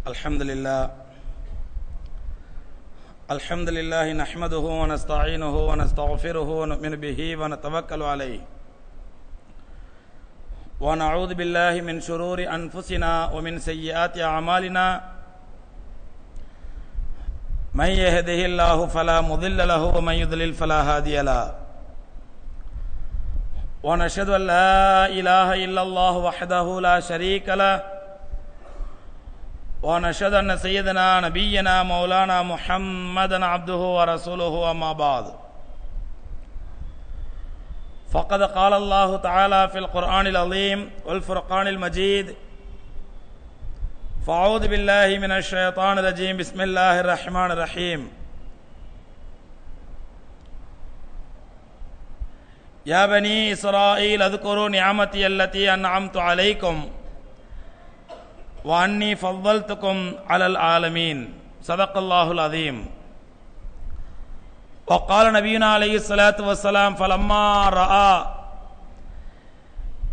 Alhamdulillah nahmaduhu wa nasta'inuhu wa nastaghfiruhu wa nu'minu bihi wa natawakkalu alayhi wa na'udhu billahi min shururi anfusina wa min sayyiati a'malina man yahdihillahu fala mudilla lahu wa man yudlil fala hadiya lahu wa nashhadu an la ilaha illallah wahdahu la sharika lahu ونشهد أن سيدنا نبينا مولانا محمدا عبده ورسوله أما بعد فقد قال الله تعالى في القرآن العظيم والفرقان المجيد فأعوذ بالله من الشيطان الرجيم بسم الله الرحمن الرحيم يا بني إسرائيل اذكروا نعمتي التي أنعمت عليكم وأني فضلتكم على العالمين صدق الله العظيم وقال نبينا عليه الصلاة والسلام فلما رأى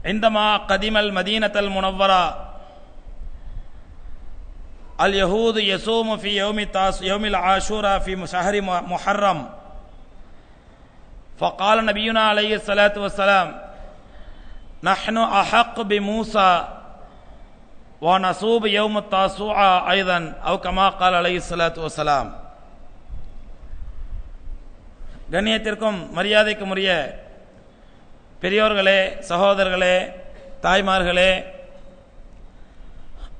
عندما قدم المدينة المنورة اليهود يصوم في يوم العاشوراء في شهر محرم فقال نبينا عليه الصلاة والسلام نحن أحق بموسى ونصوب يوم التاسوعة أيضا أو كما قال عليه الصلاة والسلام. கண்ணியத்திற்கும் மரியாதைக்கும் உரிய பெரியோர்களே, சகோதரர்களே, தாய்மார்களே,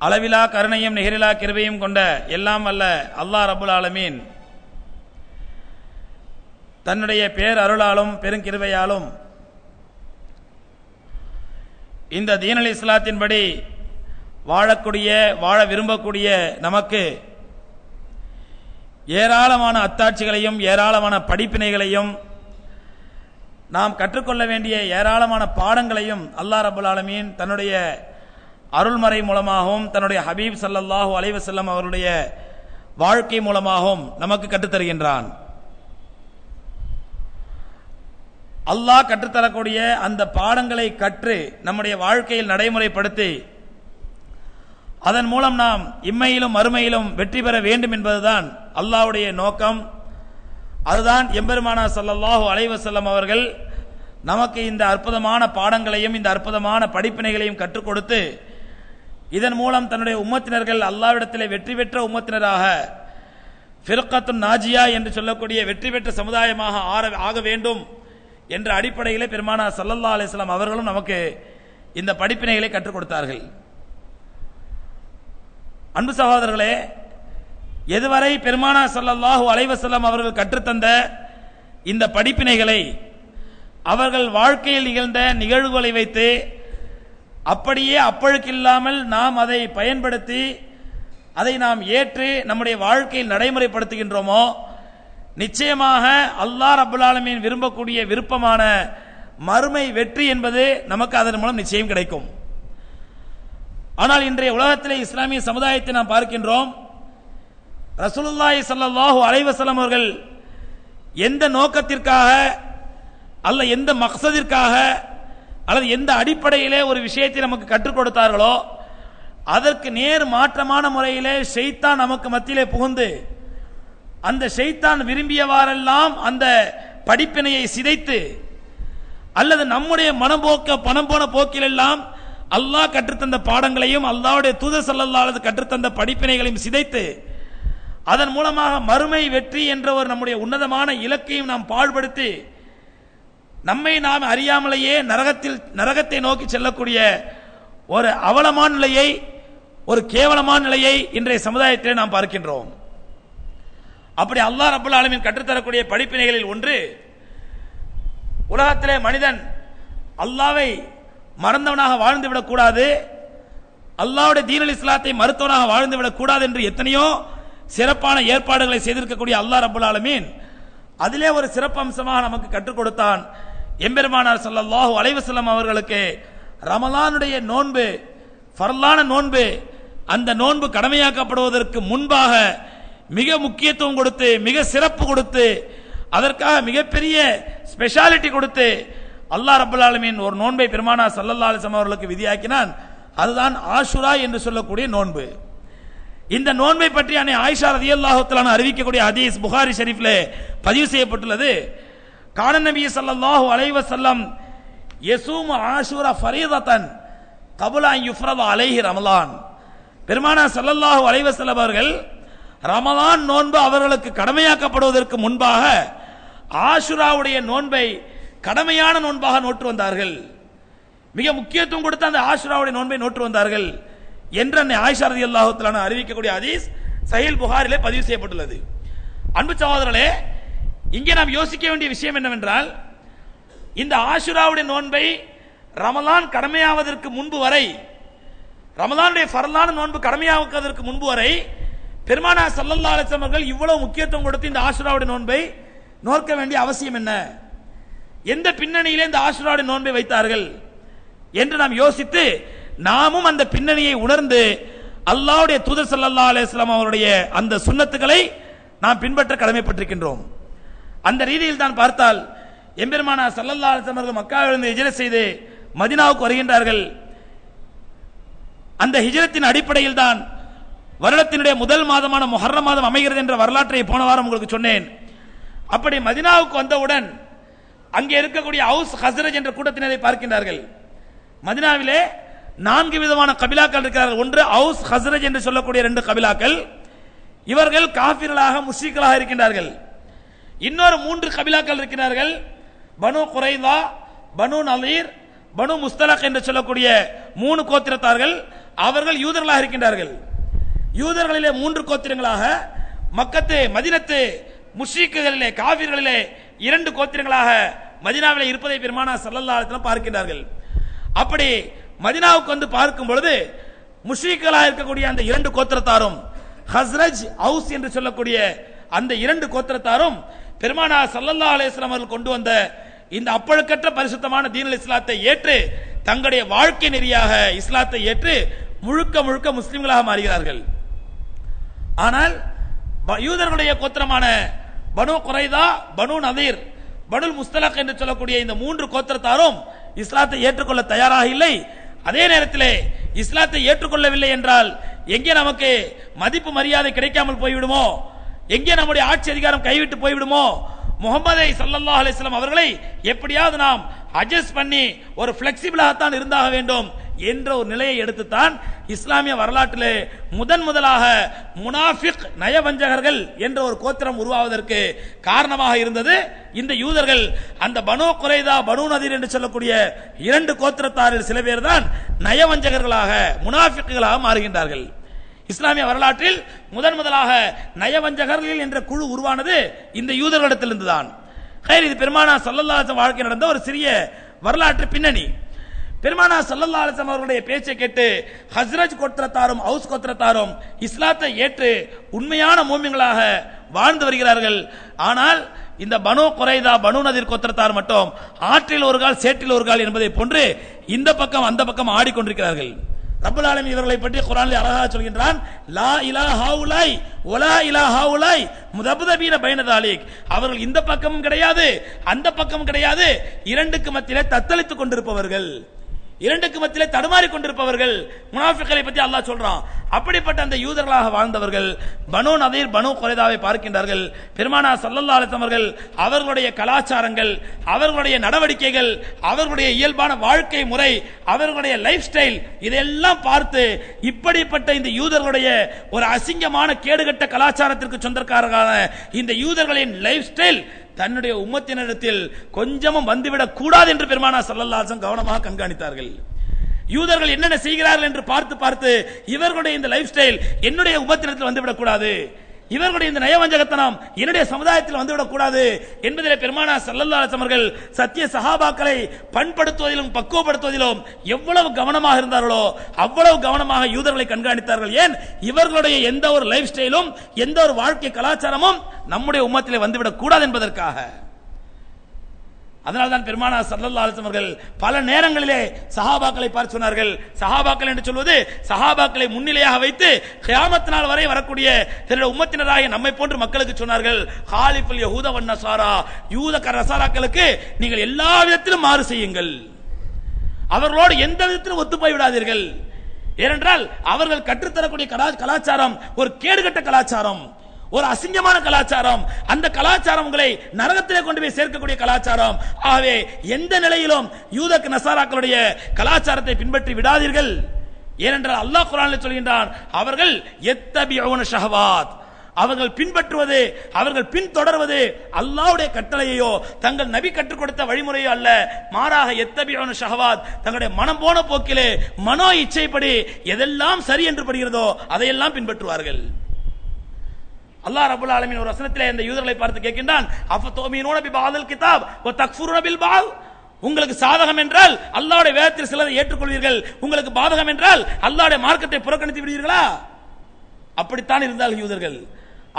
அளவிலா கருணையும் நிகரிலா கிருபையும் கொண்ட எல்லாம் வல்ல அல்லாஹ் ரப்புல் ஆலமீன் தன்னுடைய பேர் அருளாலும் பெருங்கிருபையாலும் இந்த தீனல் இஸ்லாத்தின்படி வாழ விரும்பக்கூடிய நமக்கு ஏராளமான அத்தாட்சிகளையும் ஏராளமான படிப்பினைகளையும் நாம் கற்றுக்கொள்ள வேண்டிய ஏராளமான பாடங்களையும் அல்லாஹ் ரப்புல் ஆலமீன் தன்னுடைய அருள்மறை மூலமாகவும் தன்னுடைய ஹபீப் ஸல்லல்லாஹு அலைஹி வஸல்லம் அவருடைய வாழ்க்கை மூலமாகவும் நமக்கு கற்றுத்தருகின்றான். அல்லாஹ் கற்றுத்தரக்கூடிய அந்த பாடங்களை கற்று நம்முடைய வாழ்க்கையில் நடைமுறைப்படுத்தி அதன் மூலம் நாம் இம்மையிலும் மறுமையிலும் வெற்றி பெற வேண்டும் என்பதுதான் அல்லாஹ்வுடைய நோக்கம். அதுதான் எம்பெருமானார் ஸல்லல்லாஹு அலைஹி வஸல்லம் அவர்கள் நமக்கு இந்த அற்புதமான பாடங்களையும் இந்த அற்புதமான படிப்பினைகளையும் கற்றுக் கொடுத்து இதன் மூலம் தன்னுடைய உம்மத்தினர்கள் அல்லாஹ்விடத்திலே வெற்றி பெற்ற உம்மத்தினராக ஃபிர்கத்துன் நாஜியா என்று சொல்லக்கூடிய வெற்றி பெற்ற சமுதாயமாக ஆக வேண்டும் என்ற அடிப்படையிலே பெருமானார் ஸல்லல்லாஹு அலைஹி வஸல்லம் அவர்களும் நமக்கு இந்த படிப்பினைகளை கற்றுக் கொடுத்தார்கள். அன்பு சகோதரர்களே, எதுவரை பெருமானார் ஸல்லல்லாஹு அலைஹி வஸல்லம் அவர்கள் கற்றுத்தந்த இந்த படிப்பினைகளை அவர்கள் வாழ்க்கையில் நிகழ்ந்த நிகழ்வுகளை வைத்து அப்படியே அப்பழுக்கில்லாமல் நாம் அதை பயன்படுத்தி அதை நாம் ஏற்று நம்முடைய வாழ்க்கையில் நடைமுறைப்படுத்துகின்றோமோ நிச்சயமாக அல்லாஹ் ரப்புல் ஆலமீன் விரும்பக்கூடிய விருப்பமான மறுமை வெற்றி என்பது நமக்கு அதன் மூலம் நிச்சயம் கிடைக்கும். ஆனால் இன்றைய உலகத்திலே இஸ்லாமிய சமுதாயத்தை நாம் பார்க்கின்றோம். ரசூலுல்லாஹி ஸல்லல்லாஹு அலைஹி வஸல்லம் அவர்கள் எந்த நோக்கத்திற்காக அல்ல எந்த மக்சதிற்காக அல்லது எந்த அடிப்படையிலே ஒரு விஷயத்தை நமக்கு கற்றுக் கொடுத்தார்களோ அதற்கு நேர் மாற்றமான முறையிலே ஷைத்தான் நமக்கு மத்தியிலே புகுந்து அந்த ஷைத்தான் விரும்பியவாறெல்லாம் அந்த படிப்பினையை சிதைத்து அல்லது நம்முடைய பணம் போன போக்கிலெல்லாம் அல்லாஹ் கற்றுத்தந்த பாடங்களையும் அல்லாஹ்வுடைய தூதர் ஸல்லல்லாஹு அலைஹி வஸல்லம் கற்றுத்தந்த படிப்பினைகளையும் சிதைத்து அதன் மூலமாக மறுமை வெற்றி என்ற ஒரு நம்முடைய உன்னதமான இலக்கையும் நாம் பாழ்படுத்தி நம்மை நாம் அறியாமலேயே நரகத்தை நோக்கி செல்லக்கூடிய ஒரு அவலமான நிலையை, ஒரு கேவலமான நிலையை இன்றைய சமுதாயத்தில் நாம் பார்க்கின்றோம். அப்படி அல்லாஹ் ரப்புல் ஆலமீன் கற்றுத்தரக்கூடிய படிப்பினைகளில் ஒன்று, உலகத்திலே மனிதன் அல்லாஹ்வை மறந்தவனாக வாழ்ந்துவிடக் கூடாது, அல்லாஹ்வுடைய தீனல் இஸ்லாத்தை மறுத்தவனாக வாழ்ந்துவிடக் கூடாது என்று எத்தனையோ சிறப்பான ஏற்பாடுகளை செய்திருக்கக்கூடிய அல்லாஹ் ரப்புல் ஆலமீன் அதிலே ஒரு சிறப்பு அம்சமாக நமக்கு கற்றுக் கொடுத்தான். எம்பெருமானார் ஸல்லல்லாஹு அலைஹி வஸல்லம் அவர்களுக்கு ரமலானுடைய நோன்பு, ஃபர்லான நோன்பு, அந்த நோன்பு கடமையாக்கப்படுவதற்கு முன்பாக மிக முக்கியத்துவம் கொடுத்து மிக சிறப்பு கொடுத்து அதற்காக மிகப்பெரிய ஸ்பெஷாலிட்டி கொடுத்து அல்லாஹ் ரப்பல் ஆலமீன் ஒரு நோன்பை பெருமானார் ஸல்லல்லாஹு அலைஹி வஸல்லம் அவர்களுக்கு விதியாக்கினான். அதுதான் ஆஷுரா என்று சொல்லக்கூடிய நோன்பு. இந்த நோன்பை பற்றி அன்னை ஆயிஷா ரலியல்லாஹு தஆலா அறிவிக்கக்கூடிய ஹதீஸ் புகாரி ஷரீஃபிலே பதிவு செய்யப்பட்டுள்ளது. கான நபி ஸல்லல்லாஹு அலைஹி வஸல்லம் யஸூமு ஆஷூரா ஃபரீதத்தன் கப்ல அன் யுஃப்ரத அலைஹி ரமலான். பெருமானார் ஸல்லல்லாஹு அலைஹி வஸல்லம் அவர்கள் ரமலான் நோன்பு அவர்களுக்கு கடமையாக்கப்படுவதற்கு முன்பாக ஆஷுராவுடைய நோன்பை கடமையான நோன்பாக நோற்று வந்தார்கள். மிக முக்கியத்துவம் கொடுத்த அந்த ஆஷுராவுடைய நோன்பை நோற்று வந்தார்கள் என்று அன்னை ஆயிஷா ரலியல்லாஹு தஆலா அறிவிக்கக்கூடிய ஹதீஸ் சஹீஹ் புகாரிலே பதிவு செய்யப்பட்டுள்ளது. அன்பு சகோதரர்களே, இங்கே நாம் யோசிக்க வேண்டிய விஷயம் என்னவென்றால், இந்த ஆஷுராவுடைய நோன்பை ரமலான் கடமையாவதற்கு முன்பு வரை, ரமலானுடைய ஃபர்லான நோன்பு கடமையாவதற்கு முன்பு வரை பெருமானார் ஸல்லல்லாஹு அலைஹி வஸல்லம் அவர்கள் இவ்வளவு முக்கியத்துவம் கொடுத்து இந்த ஆஷுராவுடைய நோன்பை நோக்க வேண்டிய அவசியம் என்ன? எந்த பின்னணியிலே இந்த ஆஷுராவுடைய நோன்பை வைத்தார்கள் என்று நாம் யோசித்து நாமும் அந்த பின்னணியை உணர்ந்து அல்லாஹ்வுடைய தூதர் ஸல்லல்லாஹு அலைஹி வஸல்லம் அவருடைய அந்த சுன்னத்துகளை நாம் பின்பற்ற கடமைப்பட்டிருக்கின்றோம். அந்த ரீதியில் தான் பார்த்தால் எம்பெருமானார் ஸல்லல்லாஹு அலைஹி வஸல்லம் அவர்கள் மக்காவிலிருந்து ஹிஜ்ரத் செய்து மதீனாவுக்கு வருகின்றார்கள். அந்த ஹிஜ்ரத்தின் அடிப்படையில் தான் வருடத்தினுடைய முதல் மாதமான முஹர்ரம் மாதம் அமைகிறது என்ற வரலாற்றை போன வாரம் உங்களுக்கு சொன்னேன். அப்படி மதீனாவுக்கு வந்தவுடன் அங்கே இருக்கக்கூடிய அவுஸ் ஹஸ்ரஜ் என்ற கூட்டத்தினரை பார்க்கின்றார்கள். மதீனாவிலே 4 விதமான கபிலாக்கள் இருக்கிறார்கள். ஒன்று அவுஸ் ஹஸ்ரஜ் என்று சொல்லக்கூடிய 2 கபிலாக்கள். இவர்கள் காஃபிர்களாக முஸ்ரிக்களாக இருக்கின்றார்கள். இன்னொரு 3 கபிலாக்கள் இருக்கிறார்கள். பனு குரைதா, பனு நலீர், பனு முஸ்தலக் என்று சொல்லக்கூடிய 3 கோத்திரத்தார்கள். அவர்கள் யூதர்களாக இருக்கின்றார்கள். யூதர்களிலே 3 கோத்திரங்களாக, மக்கத்து மதீனத்து முஸ்ரிக்குகளிலே காஃபிர்களிலே 2 கோத்திரங்களாக மதீனாவிலே இருப்பதை பெருமானார் ஸல்லல்லாஹு அலைஹி வஸல்லம் பார்க்கின்றார்கள். அப்படி மதீனாவுக்கு வந்து பார்க்கும் பொழுது முஸ்ரிக்குகளாக இருக்கக்கூடிய அந்த 2 கோத்திரத்தாரும், ஹஸ்ரஜ் அவுஸ் என்று சொல்லக்கூடிய அந்த 2 கோத்திரத்தாரும் பெருமானார் ஸல்லல்லாஹு அலைஹி வஸல்லம் அவர்கள் கொண்டு வந்த இந்த அப்பழுக்கற்ற பரிசுத்தமான தீனுல் இஸ்லாத்தை ஏற்று தங்களுடைய வாழ்க்கை நெறியாக இஸ்லாத்தை ஏற்று முழுக்க முழுக்க முஸ்லிம்களாக மாறுகிறார்கள். ஆனால் யூதர்களுடைய கோத்திரமான பனு குரைதா, பனு நதீர், பனு முஸ்தலக் என்று சொல்லக்கூடிய இந்த 3 கோத்திரத்தாரும் இஸ்லாத்தை ஏற்றுக்கொள்ள தயாராக இல்லை. அதே நேரத்தில் இஸ்லாத்தை ஏற்றுக்கொள்ளவில்லை என்றால் எங்கே நமக்கு மதிப்பு மரியாதை கிடைக்காமல் போய்விடுமோ, எங்கே நம்முடைய ஆட்சி அதிகாரம் கைவிட்டு போய்விடுமோ, முஹம்மதை ஸல்லல்லாஹு அலைஹி வஸல்லம் அவர்களை எப்படியாவது நாம் அட்ஜஸ்ட் பண்ணி ஒரு பிளெக்சிபிளாகத்தான் இருந்தாக வேண்டும் என்ற ஒரு நிலையை எடுத்துத்தான் இஸ்லாமிய வரலாற்றிலே முதலாக முனாஃபிக் நயவஞ்சகர்கள் என்ற ஒரு கோத்திரம் உருவாவதற்கு காரணமாக இருந்தது. இந்த யூதர்கள் அந்த பனு குரைதா, பனு நதீர் என்று சொல்லக்கூடிய 2 கோத்திரத்தாரில் சில பேர் தான் நயவஞ்சகர்களாக முனாஃபிக்குகளாக மாறுகின்றார்கள். இஸ்லாமிய வரலாற்றில் முதலாக நயவஞ்சகர்கள் என்ற குழு உருவானது இந்த யூதர்களிடத்திலிருந்து தான். இது பெருமானார் ஸல்லல்லாஹு அலைஹி வஸல்லம் வாழ்க்கை நடந்த ஒரு சிறிய வரலாற்று பின்னணி. பெருமானார் ஸல்லல்லாஹு அலைஹி வஸல்லம் அவர்களுடைய பேச்சை கேட்டு ஹஸ்ரஜ் கோத்திரத்தாரும் அவுஸ் கோத்திரத்தாரும் இஸ்லாத்தை ஏற்று உண்மையான மூமின்களாக வாழ்ந்து வருகிறார்கள். ஆனால் இந்த பனு குரைதா, பனு நதீர் கோத்திரத்தார் மட்டும் ஆற்றில் ஒரு கால் சேற்றில் ஒரு கால் என்பதை போன்று இந்த பக்கம் அந்த பக்கம் ஆடிக்கொண்டிருக்கிறார்கள். ரப்பல் ஆலமீன் இவர்களை பற்றி குர்ஆனில் அழகாக சொல்கின்றான், லா இலாஹ ஹவுலை வலா இலாஹ ஹவுலை முதப்தபீன பைன தாலிக். அவர்கள் இந்த பக்கமும் கிடையாது அந்த பக்கமும் கிடையாது, 2க்கு மத்தியிலே தத்தளித்துக் கொண்டிருப்பவர்கள், 2க்கு மத்தியிலே தடுமாறி கொண்டிருப்பவர்கள் முனாஃபிக்களை பற்றி அல்லாஹ் சொல்றான். அப்படிப்பட்ட அந்த யூதர்களாக வாழ்ந்தவர்கள் பனு நதீர், பனு குரைதாவை பார்க்கின்றார்கள். பெருமானார் ஸல்லல்லாஹு அலைஹி வஸல்லம் அவர்கள் அவர்களுடைய கலாச்சாரங்கள், அவர்களுடைய நடவடிக்கைகள், அவர்களுடைய இயல்பான வாழ்க்கை முறை, அவர்களுடைய லைஃப் ஸ்டைல் இதெல்லாம் பார்த்து இப்படிப்பட்ட இந்த யூதர்களுடைய ஒரு அசிங்கமான கேடுகட்ட கலாச்சாரத்திற்கு சொந்தக்காரரான இந்த யூதர்களின் லைஃப் ஸ்டைல் தன்னுடைய உம்மத்தினரிடத்தில் கொஞ்சமும் வந்துவிடக் கூடாது என்று பெருமானார் ஸல்லல்லாஹு அலைஹி வஸல்லம் கவனமாக கண்காணித்தார்கள். யூதர்கள் என்னென்ன செய்கிறார்கள் என்று பார்த்து இவர்களுடைய இந்த லைஃப் ஸ்டைல் என்னுடைய உம்மத்தினத்தில் வந்துவிடக் கூடாது, இவர்களுடைய இந்த நயவஞ்சகத்தனம் என்னுடைய சமுதாயத்தில் வந்துவிடக் கூடாது என்பதிலே பெருமானார் ஸல்லல்லாஹு அலைஹி வஸல்லம் அவர்கள் சத்திய சஹாபாக்களை பண்படுத்துவதிலும் பக்குவப்படுத்துவதிலும் எவ்வளவு கவனமாக இருந்தார்களோ அவ்வளவு கவனமாக யூதர்களை கண்காணித்தார்கள். ஏன்? இவர்களுடைய எந்த ஒரு லைஃப் ஸ்டைலும் எந்த ஒரு வாழ்க்கை கலாச்சாரமும் நம்முடைய உம்மத்திலே வந்துவிடக் கூடாது என்பதற்காக. அதனால்தான் பெருமானார் ஸல்லல்லாஹு அலைஹி வஸல்லம் அவர்கள் பல நேரங்களிலே சஹாபாக்களை பார்த்து சொன்னார்கள். சஹாபாக்கள் என்று சொல்வது சஹாபாக்களை முன்னிலையாக வைத்து கியாமத் நாள் வரை வரக்கூடிய தன்னுடைய உம்மத்தினராகிய நம்மை போன்ற மக்களுக்கு சொன்னார்கள், ஹாலிஃபுல் யஹூத வன் நஸாரா, யூத நஸாராக்களுக்கு நீங்கள் எல்லா விதத்திலும் மாறு செய்யுங்கள், அவர்களோடு எந்த விதத்திலும் ஒத்து போய் விடாதீர்கள். ஏனென்றால் அவர்கள் கற்றுத்தரக்கூடிய கலாச்சாரம் ஒரு கேடுகட்ட கலாச்சாரம், ஒரு அசிங்கமான கலாச்சாரம். அந்த கலாச்சாரம் உங்களை நரகத்திலே கொண்டு போய் சேர்க்கக்கூடிய கலாச்சாரம். ஆகவே எந்த நிலையிலும் யூதக்கு நசாராக்களுடைய கலாச்சாரத்தை பின்பற்றி விடாதீர்கள். ஏனென்றால் அல்லாஹ் குர்ஆனில் சொல்கின்றான், அவர்கள் யத்தபிஊன ஷஹவாத், அவர்கள் பின்பற்றுவது, அவர்கள் பின்தொடர்வது அல்லாஹ்வுடைய கட்டளையோ தங்கள் நபி கற்றுக் கொடுத்த வழிமுறையோ அல்ல. மாறாக யத்தபிஊன ஷஹவாத், தங்களுடைய மனம் போன போக்கிலே மனோ இச்சைப்படி எதெல்லாம் சரி என்று படுகிறதோ அதையெல்லாம் பின்பற்றுவார்கள். அல்லாஹ் ரப்பல் ஆலமீன் ஒரு வசனத்திலே இந்த யூதர்களை பார்த்து கேட்கின்றான், அஃபதுமினூன பிபாதில் கிதாப் வ தக்ஃபுருன பில் பாத், உங்களுக்கு சாதகம் என்றால் அல்லாஹ்வுடைய வேதத்தில் சிலதை ஏற்றுக்கொள்வீர்கள், உங்களுக்கு பாதகம் என்றால் அல்லாஹ்வுடைய மார்க்கத்தை புறக்கணித்து விடுவீர்களா? அப்படித்தான் இருந்தால் யூதர்கள்.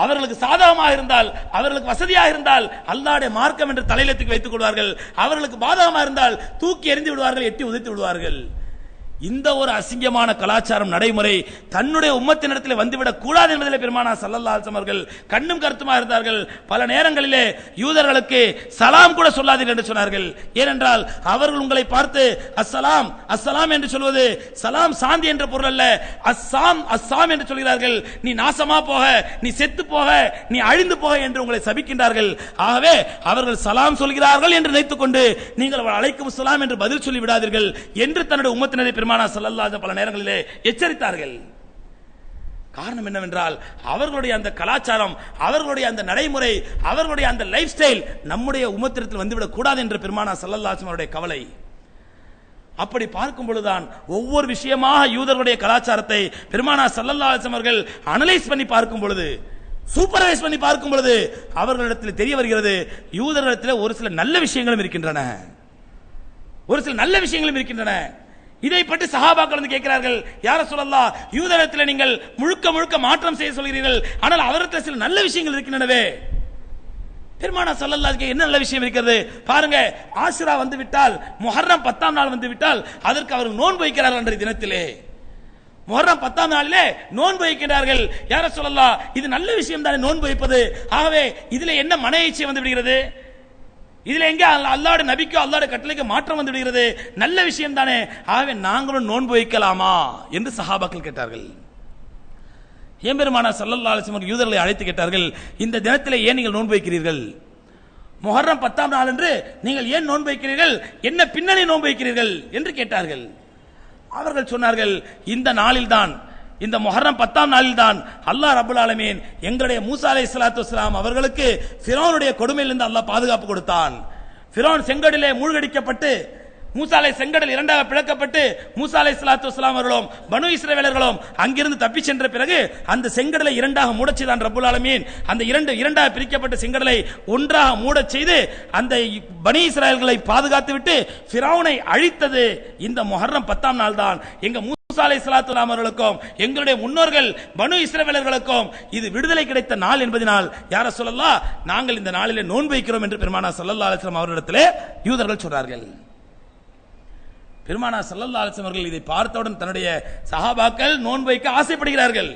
அவர்களுக்கு சாதகமாக இருந்தால், அவர்களுக்கு வசதியாக இருந்தால் அல்லாஹ்வுடைய மார்க்கம் என்று தலையில தூக்கி வைத்துக் கொள்வார்கள். அவர்களுக்கு பாதகமாக இருந்தால் தூக்கி எறிந்து விடுவார்கள், எட்டி உதைத்து விடுவார்கள். இந்த ஒரு அசிங்கமான கலாச்சாரம் நடைமுறை தன்னுடைய உம்மத்தினிடத்தில் வந்துவிடக் கூடாது என்பதிலே பெருமானார் ஸல்லல்லாஹு அலைஹி வஸல்லம் அவர்கள் கண்ணும் கருத்துமா இருந்தார்கள். பல நேரங்களிலே யூதர்களுக்கு சலாம் கூட சொல்லாதீர்கள் என்று சொன்னார்கள். ஏனென்றால் அவர்கள் உங்களை பார்த்து அஸ்ஸலாம் அஸ்ஸலாம் என்று சொல்வது சலாம் சாந்தி என்ற பொருள் அல்ல, அஸ்ஸாம் அஸ்ஸாம் என்று சொல்கிறார்கள். நீ நாசமா போக, நீ செத்து போக, நீ அழிந்து போக என்று உங்களை சபிக்கின்றார்கள். ஆகவே அவர்கள் சலாம் சொல்கிறார்கள் என்று நினைத்துக் கொண்டு நீங்கள் அலைக்கும் சலாம் என்று பதில் சொல்லி விடாதீர்கள் என்று தன்னுடைய உம்மத்தினரை பெருமானார் ஸல்லல்லாஹு அலைஹி பல நேரங்களிலே எச்சரித்தார்கள். காரணம் என்னவென்றால் அவர்களுடைய அந்த கலாச்சாரம், அவர்களுடைய அந்த நடைமுறை, அவர்களுடைய அந்த லைஃப் ஸ்டைல் நம்முடைய உம்மத்தினத்தில் வந்துவிடக் கூடாது என்று பெருமானார் ஸல்லல்லாஹு அலைஹி வஸல்லம் கவலை. அப்படி பார்க்கும் பொழுதுதான் ஒவ்வொரு விஷயமாக யூதர்களுடைய கலாச்சாரத்தை பெருமானார் ஸல்லல்லாஹு அலைஹி வஸல்லம் அவர்கள் அனலைஸ் பண்ணி பார்க்கும் பொழுது, சூப்பர்வைஸ் பண்ணி பார்க்கும் பொழுது அவர்களிடத்தில் தெரிய வருகிறது, யூதர்களிடத்தில் ஒரு சில நல்ல விஷயங்களும் இருக்கின்றன, ஒரு சில நல்ல விஷயங்களும் இருக்கின்றன. இதை பற்றி சஹாபாக்கள் வந்து கேட்கிறார்கள், யார ரசூலல்லாஹ், யூதரிடத்தில் நீங்கள் முழுக்க முழுக்க மாற்றம் செய்ய சொல்கிறீர்கள், ஆனால் அவரிடத்தில் சில நல்ல விஷயங்கள் இருக்கின்றனவே. பெருமானார் ஸல்லல்லாஹு அலைஹி வஸல்லம் என்ன நல்ல விஷயம் இருக்கிறது பாருங்க. ஆஷுரா வந்து விட்டால், முஹர்ரம் 10ஆம் நாள் வந்து விட்டால் அதற்கு அவர்கள் நோன்பு வைக்கிறார்கள். அன்றைய தினத்திலே முஹர்ரம் 10ஆம் நாளிலே நோன்பு வைக்கிறார்கள். யார ரசூலல்லாஹ், இது நல்ல விஷயம் தானே நோன்பு வைப்பது, ஆகவே இதிலே என்ன மன இச்சை வந்து விடுகிறது, இதுல எங்க அல்லாஹ்வுடைய நபிக்கோ அல்லாஹ்வுடைய கட்டளைக்கு மாற்றம் வந்து விடுகிறது, நல்ல விஷயம் தானே, ஆகவே நாங்களும் நோன்பு வைக்கலாமா என்று சஹாபாக்கள் கேட்டார்கள். பெருமானார் ஸல்லல்லாஹு அலைஹி வஸல்லம் யூதர்களை அழைத்து கேட்டார்கள், இந்த தினத்திலே ஏன் நீங்கள் நோன்பு வைக்கிறீர்கள், முஹர்ரம் 10ஆம் நாள் என்று நீங்கள் ஏன் நோன்பு வைக்கிறீர்கள், என்ன பின்னணி நோன்பு வைக்கிறீர்கள் என்று கேட்டார்கள். அவர்கள் சொன்னார்கள், இந்த நாளில்தான், இந்த முஹர்ரம் 10ஆம் நாளில் தான் அல்லாஹ் ரப்பல் ஆலமீன் எங்களுடைய மூசா அலைஹிஸ்ஸலாத்து வஸ்ஸலாம் அவர்களுக்கு ஃபிரௌனுடைய கொடுமையிலிருந்து அல்லாஹ் பாதுகாப்பு கொடுத்தான். ஃபிரௌன் செங்கடலிலே மூழ்கடிக்கப்பட்டு, மூசா அலை செங்கடல் இரண்டாக பிளக்கப்பட்டு, மூசா அலைஹிஸ்ஸலாத்து வஸ்ஸலாம் அவர்களும் பனு இஸ்ரவேலர்களும் அங்கிருந்து தப்பி சென்ற பிறகு அந்த செங்கடலை இரண்டாக மூடச் செய்தான் ரப்பல் ஆலமீன். அந்த இரண்டாக பிரிக்கப்பட்ட செங்கடலை ஒன்றாக மூடச் செய்து அந்த பனி இஸ்ரவேல்களை பாதுகாத்து விட்டு ஃபிரௌனை அழித்தது இந்த முஹர்ரம் 10ஆம் நாள் தான். எங்க மூசா அலைஹிஸ்ஸலாத்து வஸ்ஸலாம் அவர்களுக்கும் எங்களுடைய முன்னோர்கள் பனு இஸ்ரவேலர்களுக்கும் இது விடுதலை கிடைத்த நாள் என்பதனால் யா ரசூலல்லாஹ், நாங்கள் இந்த நாளிலே நோன்பு வைக்கிறோம் என்று பெருமானார் ஸல்லல்லாஹு அலைஹி வஸல்லம் அவர்களிடத்திலே யூதர்கள் சொன்னார்கள். பெருமானார் ஸல்லல்லாஹு அலைஹி வஸல்லம் அவர்கள் இதை பார்த்தவுடன் தன்னுடைய சஹாபாக்கள் நோன்பு வைக்க ஆசைப்படுகிறார்கள்.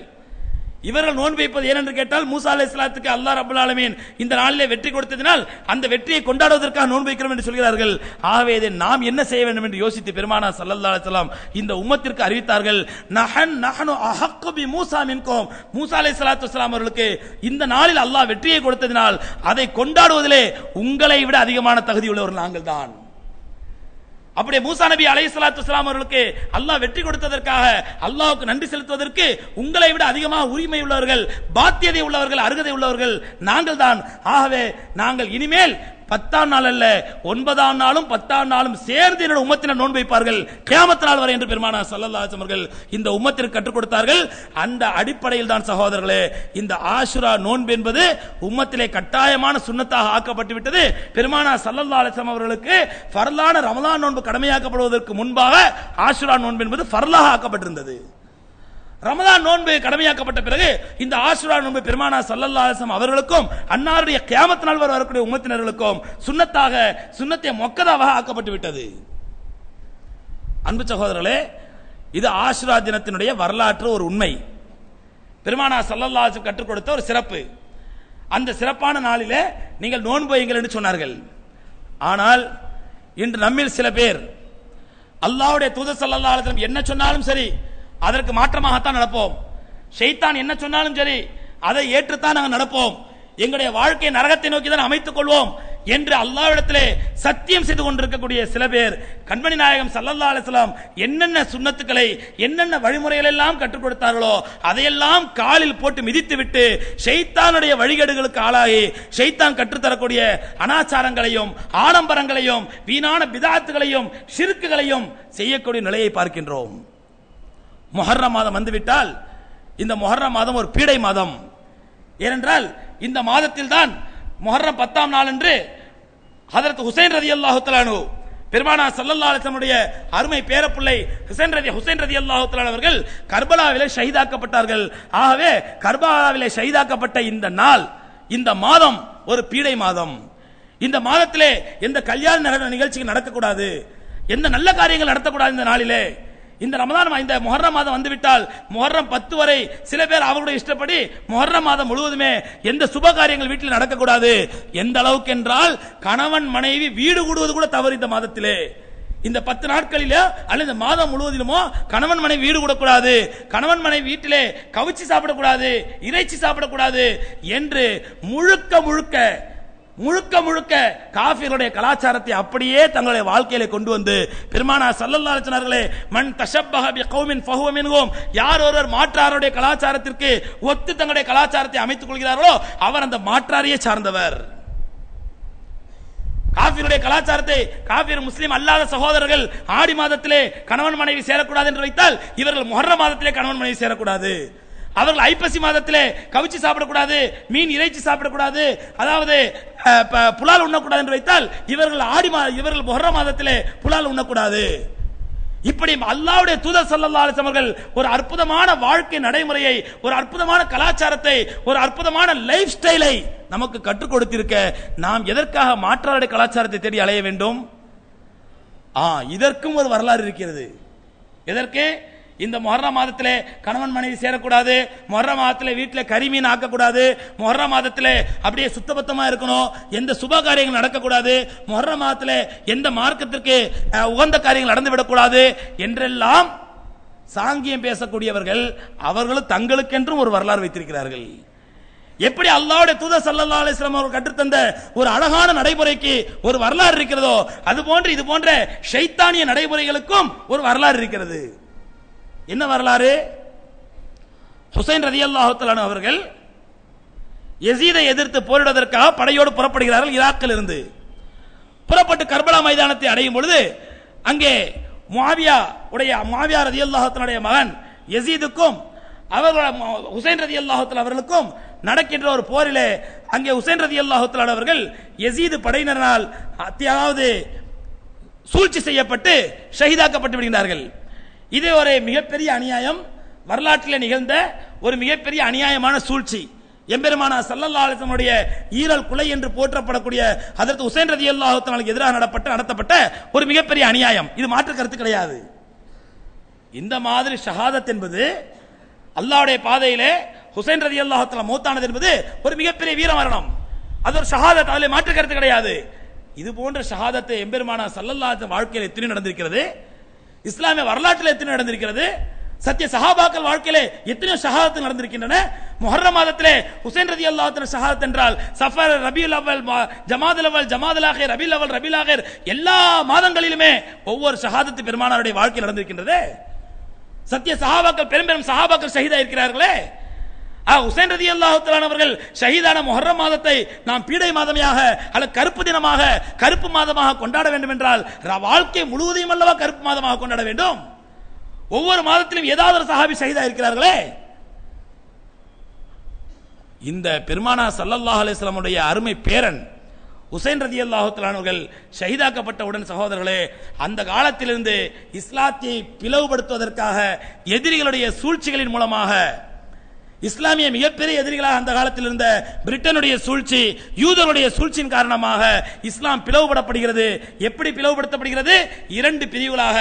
இவர்கள் நோன்பு வைப்பது ஏனென்று கேட்டால், மூசா அலைஹிஸ்ஸலாத்துக்கு அல்லாஹ் ரப்பல் ஆலமீன் இந்த நாளிலே வெற்றி கொடுத்ததினால் அந்த வெற்றியை கொண்டாடுவதற்காக நோன்பு வைக்கிறோம் என்று சொல்கிறார்கள். ஆகவே இதை நாம் என்ன செய்ய வேண்டும் என்று யோசித்து பெருமானார் ஸல்லல்லாஹு அலைஹி வஸல்லம் இந்த உம்மத்திற்கு அறிவித்தார்கள், நஹனு அஹக்கு பி மூசா மின்கும், மூசா அலைஹிஸ்ஸலாத்து வஸ்ஸலாம் அவர்களுக்கு இந்த நாளில் அல்லாஹ் வெற்றியை கொடுத்ததினால் அதை கொண்டாடுவதிலே உங்களை விட அதிகமான தகுதி உள்ளவர்கள் நாங்கள் தான். அப்படியே மூசா நபி அலைஹிஸ்ஸலாத்து வஸ்ஸலாம் அவர்களுக்கு அல்லாஹ் வெற்றி கொடுத்ததற்காக அல்லாஹ்வுக்கு நன்றி செலுத்துவதற்கு உங்களை விட அதிகமாக உரிமை உள்ளவர்கள், பாத்தியதை உள்ளவர்கள், அருகதை உள்ளவர்கள் நாங்கள் தான். ஆகவே நாங்கள் இனிமேல் 10ஆம் நாள் அல்ல, 9ஆம் நாளும் 10ஆம் நாளும் சேர்ந்து என்னோட உம்மத்தினர் நோன்பு வைப்பார்கள் கியாமத் நாள் வரை என்று பெருமானார் ஸல்லல்லாஹு அலைஹி வஸல்லம் இந்த உம்மத்திற்கு கற்றுக் கொடுத்தார்கள். அந்த அடிப்படையில் தான் சகோதரர்களே இந்த ஆஷுரா நோன்பு என்பது உம்மத்திலே கட்டாயமான சுன்னத்தாக ஆக்கப்பட்டு விட்டது. பெருமானார் ஸல்லல்லாஹு அலைஹி வஸல்லம் அவர்களுக்கு ஃபர்லான ரமலான் நோன்பு கடமையாக்கப்படுவதற்கு முன்பாக ஆஷுரா நோன்பு என்பது ஃபர்லாக ஆக்கப்பட்டிருந்தது. ரமலான் நோன்பு கடமையாக்கப்பட்ட பிறகு இந்த ஆஷுரா நோன்பு பெருமானார் ஸல்லல்லாஹு அலைஹி வஸல்லம் அவர்களுக்கும் அன்னாருடைய கியாமத் நாள் வரை வரக்கூடிய உம்மத்தினர்களுக்கும் சுன்னத்தை முக்கதாவாக ஆக்கப்பட்டு விட்டது. அன்பு சகோதரர்களே, இது ஆஷுரா தினத்தினுடைய வரலாற்று ஒரு உண்மை. பெருமானார் ஸல்லல்லாஹு அலைஹி வஸல்லம் கற்றுக் கொடுத்த ஒரு சிறப்பு. அந்த சிறப்பான நாளிலே நீங்கள் நோன்பு வையுங்கள் என்று சொன்னார்கள். ஆனால் இன்று நம்மில் சில பேர் அல்லாஹ்வுடைய தூதர் ஸல்லல்லாஹு அலைஹி வஸல்லம் என்ன சொன்னாலும் சரி, அதற்கு மாற்றமாகத்தான் நடப்போம். ஷைத்தான் என்ன சொன்னாலும் சரி அதை ஏற்றுத்தான் நாங்கள் நடப்போம். எங்களுடைய வாழ்க்கை நரகத்தை நோக்கி தான் அமைத்துக் கொள்வோம் என்று அல்லாஹ்விடத்திலே சத்தியம் செய்து கொண்டிருக்கக்கூடிய சில பேர் கண்மணி நாயகம் ஸல்லல்லாஹு அலைஹி வஸல்லம் என்னென்ன சுன்னத்துக்களை என்னென்ன வழிமுறைகள் எல்லாம் கற்றுக் கொடுத்தார்களோ அதையெல்லாம் காலில் போட்டு மிதித்து விட்டு ஷைத்தானுடைய வழிகேடுகளுக்கு ஆளாகி ஷைத்தான் கற்றுத்தரக்கூடிய அனாச்சாரங்களையும் ஆடம்பரங்களையும் வீணான பிதாத்துகளையும் ஷிர்க்குகளையும் செய்யக்கூடிய நிலையை பார்க்கின்றோம். முஹர்ரம் மாதம் வந்துவிட்டால் இந்த முஹர்ரம் மாதம் ஒரு பீடை மாதம். ஏனென்றால் இந்த மாதத்தில் தான் முஹர்ரம் 10ஆம் நாள் அன்று ஹஜ்ரத் ஹுசைன் ரலியல்லாஹு தஆலா அன்ஹு பெருமானார் ஸல்லல்லாஹு அலைஹி வஸல்லம் உடைய அருமை பேரப்பிள்ளை ஹுசைன் ரலியல்லாஹு தஆலா அவர்கள் கர்பலாவிலே ஷஹீதாக்கப்பட்டார்கள். ஆகவே கர்பலாவிலே ஷஹீதாக்கப்பட்ட இந்த நாள் இந்த மாதம் ஒரு பீடை மாதம். இந்த மாதத்திலே எந்த கல்யாண நிகழ்ச்சிகள் நடக்கக்கூடாது, எந்த நல்ல காரியங்கள் நடத்தக்கூடாது. இந்த நாளிலே இந்த ரமதான் இந்த முஹர்ரம் மாதம் வந்துவிட்டால் முஹர்ரம் 10 வரை சில பேர் அவர்களுடைய இஷ்டப்படி முஹர்ரம் மாதம் முழுவதுமே எந்த சுப காரியங்கள் வீட்டில் நடக்கக்கூடாது. எந்த அளவுக்கு என்றால் கணவன் மனைவி வீடு கூடுவது கூட தவறு. இந்த மாதத்திலே இந்த 10 நாட்களிலே அல்லது இந்த மாதம் முழுவதிலுமோ கணவன் மனைவி வீடு கூடக்கூடாது, கணவன் மனைவி வீட்டிலே கவிச்சி சாப்பிடக்கூடாது, இறைச்சி சாப்பிடக்கூடாது என்று முழுக்க முழுக்க காஃபிர்களுடைய கலாச்சாரத்தை அப்படியே தங்களுடைய வாழ்க்கையில கொண்டு வந்து பெருமானார் ஸல்லல்லாஹு அலைஹி வஸல்லம் மன் தஷப்பஹ பிகௌமின் ஃபஹுவ மின்ஹும், யார் ஒருவர் மாற்றாருடைய கலாச்சாரத்திற்கு ஒத்து தங்களுடைய கலாச்சாரத்தை அமைத்துக் கொள்கிறார்களோ அவர் அந்த மாற்றாரையே சார்ந்தவர். காஃபிருடைய கலாச்சாரத்தை காஃபிர் முஸ்லிம் அல்லாத சகோதரர்கள் ஆடி மாதத்திலே கணவன் மனைவி சேரக்கூடாது என்று வைத்தால் இவர்கள் முஹர்ரம் மாதத்திலே கணவன் மனைவி சேரக்கூடாது. அவர்கள் ஐப்பசி மாதத்திலே கவிச்சி சாப்பிடக்கூடாது, மீன் இறைச்சி சாப்பிடக்கூடாது, அதாவது புலால் உண்ணக்கூடாது என்று வைத்தால் இவர்கள் முஹர்ரம் மாதத்திலே புலால் உண்ணக்கூடாது. இப்படி அல்லாஹ்வுடைய தூதர் ஸல்லல்லாஹு அலைஹி வஸல்லம் அவர்கள் ஒரு அற்புதமான வாழ்க்கை நடைமுறையை, ஒரு அற்புதமான கலாச்சாரத்தை, ஒரு அற்புதமான லைஃப் ஸ்டைலை நமக்கு கற்றுக் கொடுத்திருக்க நாம் எதற்காக மாற்றாருடைய கலாச்சாரத்தை தேடி அலைய வேண்டும்? இதற்கும் ஒரு வரலாறு இருக்கிறது. எதற்கு? இந்த முஹர்ரம் மாதத்திலே கணவன் மனைவி சேரக்கூடாது, முஹர்ரம் மாதத்திலே வீட்டில் கரிமீன் ஆக்கக்கூடாது, முஹர்ரம் மாதத்திலே அப்படியே சுத்தபத்தமா இருக்கணும், எந்த சுப காரியங்கள் நடக்கக்கூடாது, முஹர்ரம் மாதத்திலே எந்த மார்க்கத்திற்கு உகந்த காரியங்கள் நடந்துவிடக்கூடாது என்றெல்லாம் சாங்கியம் பேசக்கூடியவர்கள் அவர்களும் தங்களுக்கென்றும் ஒரு வரலாறு வைத்திருக்கிறார்கள். எப்படி அல்லாஹ்வுடைய தூதர் ஸல்லல்லாஹு அலைஹி வஸல்லம் அவர்கள் கற்றுத்தந்த ஒரு அழகான நடைமுறைக்கு ஒரு வரலாறு இருக்கிறதோ அதுபோன்று இது போன்ற ஷைத்தானிய நடைமுறைகளுக்கும் ஒரு வரலாறு இருக்கிறது. என்ன வரலாறு? ஹுசைன் ரலியல்லாஹு தஆலா அவர்கள் யஸீதை எதிர்த்து போரிடுவதற்காக படையோடு புறப்படுகிறார்கள். ஈராக்கில் இருந்து புறப்பட்டு கர்பலா மைதானத்தை அடையும் பொழுது அங்கே முஆவியா ரலியல்லாஹு தஆலா மகன் யஸீதுக்கும் ஹுசைன் ரலியல்லாஹு தஆலா அவர்களுக்கும் நடக்கின்ற ஒரு போரிலே அங்கே ஹுசைன் ரலியல்லாஹு தஆலா அவர்கள் யஸீது படையினரால் அதாவது சூழ்ச்சி செய்யப்பட்டு ஷஹீதாக்கப்பட்டு விடுகிறார்கள். இது ஒரு மிகப்பெரிய அநியாயம், வரலாற்றில் நிகழ்ந்த ஒரு மிகப்பெரிய அநியாயமான சூழ்ச்சி. எம்பெருமானார் ஸல்லல்லாஹு அலைஹி வஸல்லம் உடைய ஈரல் குலை என்று போற்றப்படக்கூடிய ஹஜ்ரத் ஹுசைன் ரலியல்லாஹு தஆலாவுக்கு எதிராக நடத்தப்பட்ட ஒரு மிகப்பெரிய அநியாயம். இது மாற்று கருத்து கிடையாது. இந்த மாதிரி ஷஹாதத் என்பது அல்லாஹ்வுடைய பாதையிலே ஹுசைன் ரலியல்லாஹு தஆலா மௌத்தானது என்பது ஒரு மிகப்பெரிய வீர மரணம். அது ஒரு ஷஹாதத், அதிலே மாற்று கருத்து கிடையாது. இது போன்ற ஷஹாதத்தை எம்பெருமானார் ஸல்லல்லாஹு அலைஹி வஸல்லம் வாழ்க்கையில் எத்தனை நடந்திருக்கிறது, இஸ்லாமிய வரலாற்றில் எத்தனை நடந்திருக்கிறது, சத்திய சஹாபாக்கள் வாழ்க்கையிலே எத்தனையோ ஷஹாதத் நடந்திருக்கின்றன. முஹர்ரம் மாதத்திலே ஹுசைன் ரலியல்லாஹு தஆலா ஷஹாதத் என்றால் சஃபர், ரபியுல் அவ்வல், ஜமாதுல் ஆகிர், ரபியுல் ஆகிர் எல்லா மாதங்களிலுமே ஒவ்வொரு ஷஹாதத்து பெருமானாருடைய வாழ்க்கையில் நடந்திருக்கின்றது. சத்திய சஹாபாக்கள் பெரும் சஹாபாக்கள் ஷஹீதா இருக்கிறார்களே. ஹுசைன் ரலியல்லாஹு தஆலா அவர்கள் ஷஹீதான முஹர்ரம் மாதத்தை நாம் பீடை மாதமாக அல்லது கருப்பு தினமாக கருப்பு மாதமாக கொண்டாட வேண்டும் என்றால் வாழ்க்கை முழுவதையும் அல்லவா கருப்பு மாதமாக கொண்டாட வேண்டும்? ஒவ்வொரு மாதத்திலும் ஏதாவது ஒரு சஹாபி ஷஹீதா இருக்கிறார்களே. இந்த பெருமானார் ஸல்லல்லாஹு அலைஹி வஸல்லம் உடைய அருமை பேரன் ஹுசைன் ரலியல்லாஹு தஆலா அவர்கள் ஷஹீதாக்கப்பட்டவுடன் சகோதரர்களே, அந்த காலத்திலிருந்து இஸ்லாத்தை பிளவுபடுத்துவதற்காக எதிரிகளுடைய சூழ்ச்சிகளின் மூலமாக இஸ்லாமிய மிகப்பெரிய எதிரிகளாக அந்த காலத்தில் இருந்த பிரிட்டனுடைய சூழ்ச்சி, யூதருடைய சூழ்ச்சியின் காரணமாக இஸ்லாம் பிளவுபடப்படுகிறது. எப்படி பிளவுபடுத்தப்படுகிறது? இரண்டு பிரிவுகளாக.